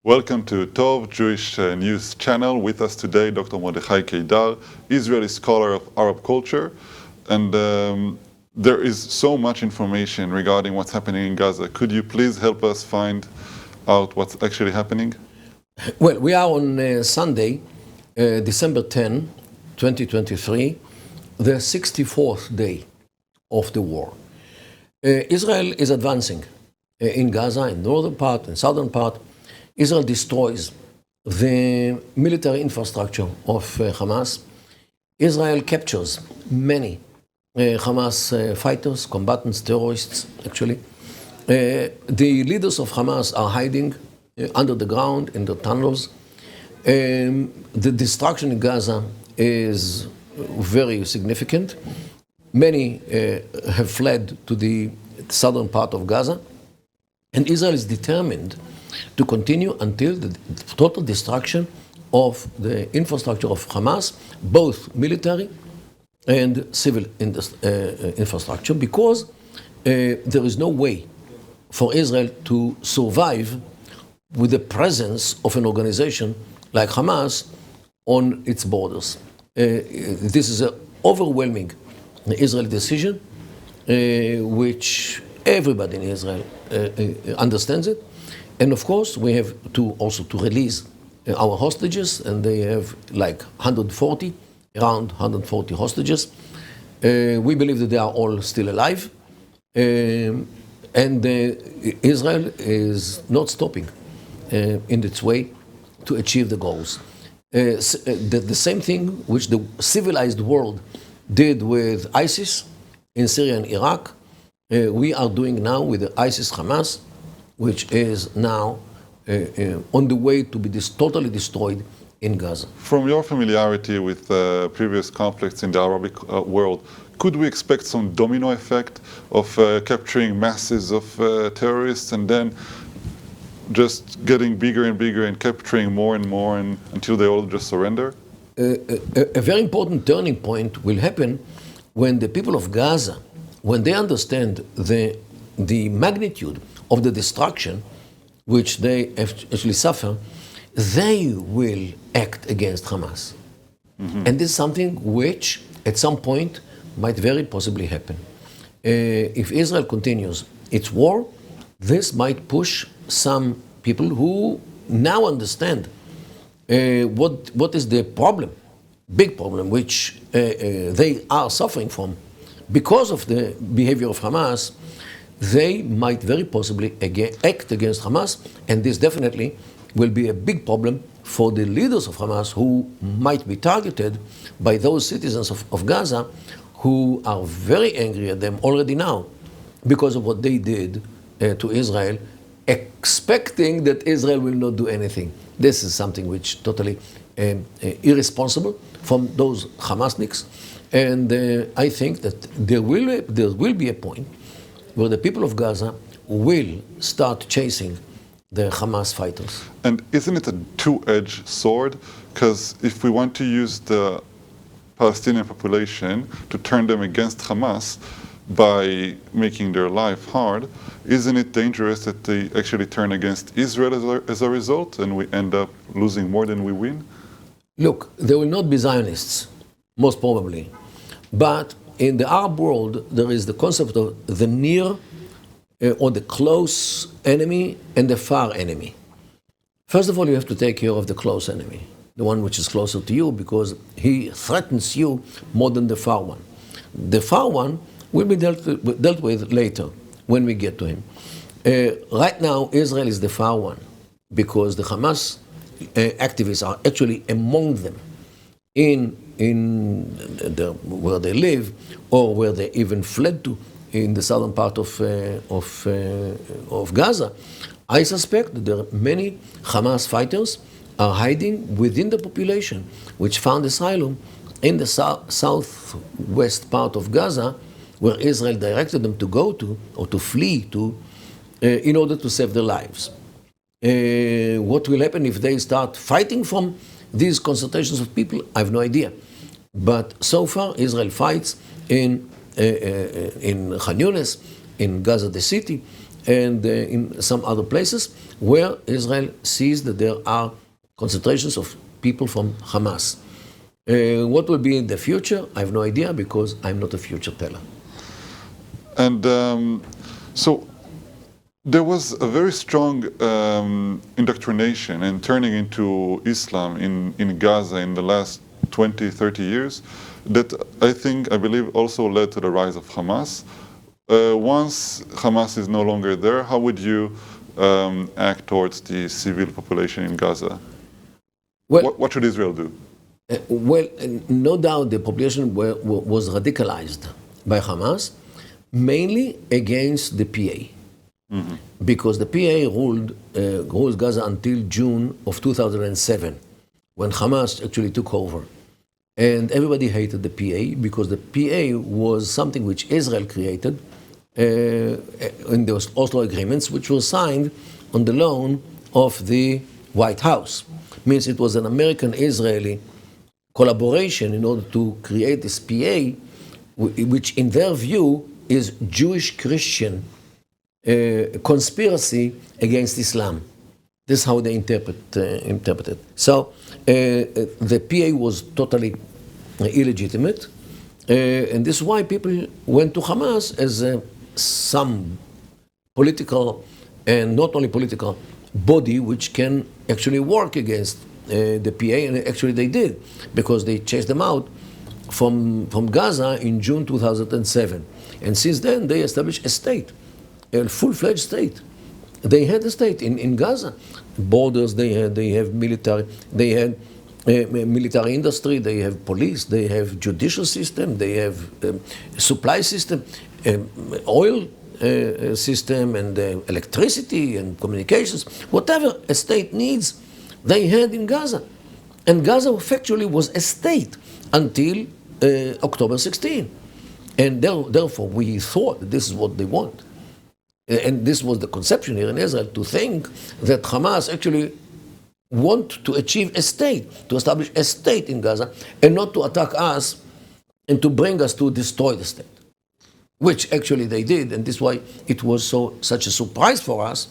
Welcome to Tov Jewish News Channel. With us today, Dr. Mrddechai Keidar, Israeli scholar of Arab culture. And there is so much information regarding what's happening in Gaza. Could you please help us find out what's actually happening? Well, we are on Sunday, December 10, 2023, the 64th day of the war. Israel is advancing in Gaza, in northern part, in southern part. Israel destroys the military infrastructure of Hamas. Israel captures many Hamas fighters, combatants, terrorists, actually. The leaders of Hamas are hiding under the ground, in the tunnels. The destruction in Gaza is very significant. Many have fled to the southern part of Gaza, and Israel is determined to continue until the total destruction of the infrastructure of Hamas, both military and civil infrastructure, because there is no way for Israel to survive with the presence of an organization like Hamas on its borders. This is an overwhelming Israeli decision, which everybody in Israel understands it. And of course, we have to also to release our hostages, and they have like 140, around 140 hostages. We believe that they are all still alive, and Israel is not stopping in its way to achieve the goals. The same thing which the civilized world did with ISIS in Syria and Iraq, we are doing now with the ISIS-Hamas, which is now on the way to be totally destroyed in Gaza. From your familiarity with previous conflicts in the Arabic world, could we expect some domino effect of capturing masses of terrorists and then just getting bigger and bigger and capturing more and more until they all just surrender? A very important turning point will happen when the people of Gaza, when they understand the magnitude of the destruction which they actually suffer, they will act against Hamas. Mm-hmm. And this is something which at some point might very possibly happen. If Israel continues its war, this might push some people who now understand what is the problem, big problem, which they are suffering from because of the behavior of Hamas. They might very possibly act against Hamas, and this definitely will be a big problem for the leaders of Hamas, who might be targeted by those citizens of Gaza who are very angry at them already now because of what they did to Israel, expecting that Israel will not do anything. This is something which totally irresponsible from those Hamasniks, and I think that there will be a point where the people of Gaza will start chasing the Hamas fighters. And isn't it a two-edged sword? Because if we want to use the Palestinian population to turn them against Hamas by making their life hard, isn't it dangerous that they actually turn against Israel as a result, and we end up losing more than we win? Look, there will not be Zionists, most probably. But in the Arab world, there is the concept of the near or the close enemy and the far enemy. First of all, you have to take care of the close enemy, the one which is closer to you, because he threatens you more than the far one. The far one will be dealt with later when we get to him. Right now, Israel is the far one because the Hamas activists are actually among them where they live, or where they even fled to in the southern part of Gaza. I suspect that there are many Hamas fighters are hiding within the population, which found asylum in the southwest part of Gaza, where Israel directed them to go to or to flee to in order to save their lives. What will happen if they start fighting from these concentrations of people? I have no idea. But so far, Israel fights in Khan Yunis, in Gaza the city, and in some other places where Israel sees that there are concentrations of people from Hamas. What will be in the future? I have no idea because I'm not a future teller. And so there was a very strong indoctrination and turning into Islam in Gaza in the last 20, 30 years that I believe also led to the rise of Hamas. Once Hamas is no longer there, how would you act towards the civil population in Gaza? Well, What should Israel do? No doubt the population was radicalized by Hamas, mainly against the PA. Mm-hmm. Because the PA ruled Gaza until June of 2007, when Hamas actually took over. And everybody hated the PA because the PA was something which Israel created in those Oslo agreements, which were signed on the loan of the White House. Means it was an American-Israeli collaboration in order to create this PA, which in their view is Jewish-Christian conspiracy against Islam. This is how they interpret it. So the PA was totally illegitimate, and this is why people went to Hamas as some political and not only political body which can actually work against the PA, and actually they did, because they chased them out from Gaza in June 2007. And since then they established a state, a full-fledged state. They had a state in Gaza. Borders they have military, they had military industry, they have police, they have judicial system, they have supply system, oil system, and electricity and communications. Whatever a state needs, they had in Gaza. And Gaza factually was a state until October 16. And therefore we thought that this is what they want. And this was the conception here in Israel, to think that Hamas actually want to achieve a state, to establish a state in Gaza, and not to attack us and to bring us to destroy the state, which actually they did. And this is why it was such a surprise for us,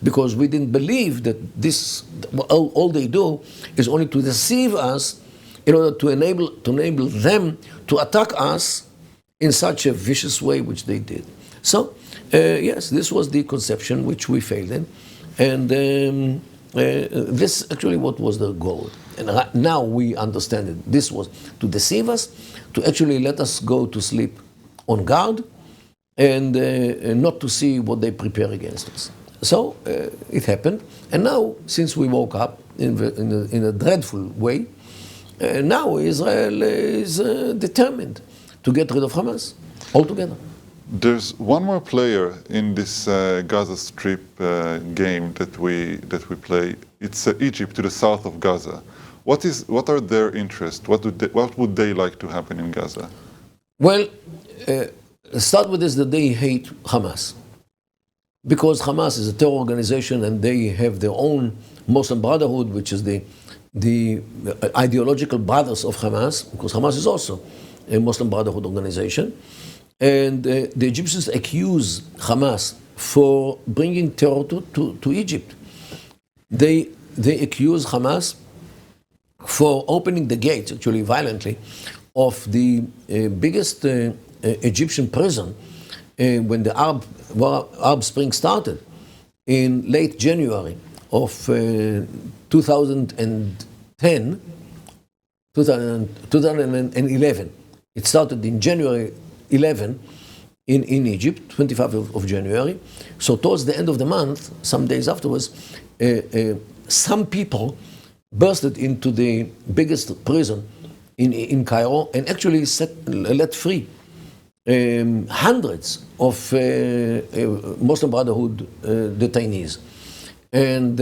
because we didn't believe that this, all they do is only to deceive us in order to enable them to attack us in such a vicious way, which they did. So, yes, this was the conception which we failed in, and this actually what was the goal. And now we understand it. This was to deceive us, to actually let us go to sleep on guard, and not to see what they prepare against us. So it happened, and now, since we woke up in a dreadful way, now Israel is determined to get rid of Hamas altogether. There's one more player in this Gaza Strip game that we play. It's Egypt, to the south of Gaza. What are their interests? What would they like to happen in Gaza? Well, start with this, that they hate Hamas, because Hamas is a terror organization, and they have their own Muslim Brotherhood, which is the ideological brothers of Hamas, because Hamas is also a Muslim Brotherhood organization. And the Egyptians accuse Hamas for bringing terror to Egypt. They accuse Hamas for opening the gates, actually violently, of the biggest Egyptian prison when the Arab Spring started in late January of 2011. It started in January 11 in Egypt, 25th of January. So towards the end of the month, some days afterwards, some people bursted into the biggest prison in Cairo and actually let free hundreds of Muslim Brotherhood detainees. And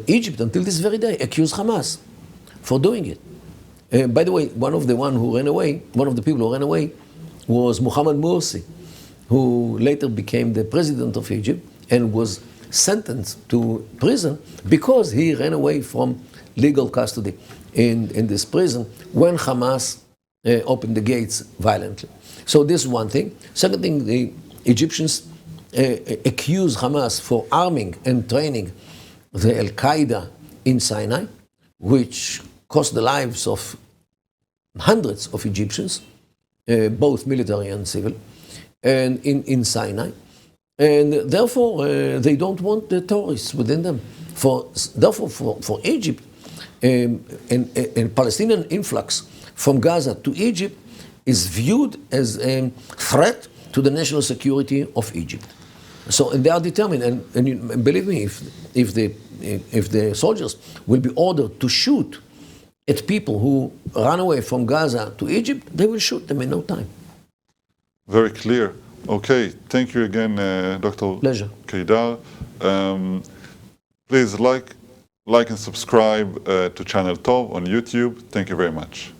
Egypt, until this very day, accused Hamas for doing it. By the way, one of the people who ran away was Mohammed Morsi, who later became the president of Egypt and was sentenced to prison because he ran away from legal custody in this prison when Hamas opened the gates violently. So this is one thing. Second thing, the Egyptians accuse Hamas for arming and training the Al-Qaeda in Sinai, which cost the lives of hundreds of Egyptians, both military and civil, and in Sinai. And therefore, they don't want the terrorists within them. Therefore, for Egypt, a Palestinian influx from Gaza to Egypt is viewed as a threat to the national security of Egypt. So, and they are determined, and believe me, if the soldiers will be ordered to shoot at people who run away from Gaza to Egypt, they will shoot them in no time. Very clear. Okay, thank you again, Dr. Pleasure. Keidar. Please like and subscribe to Channel Tov on YouTube. Thank you very much.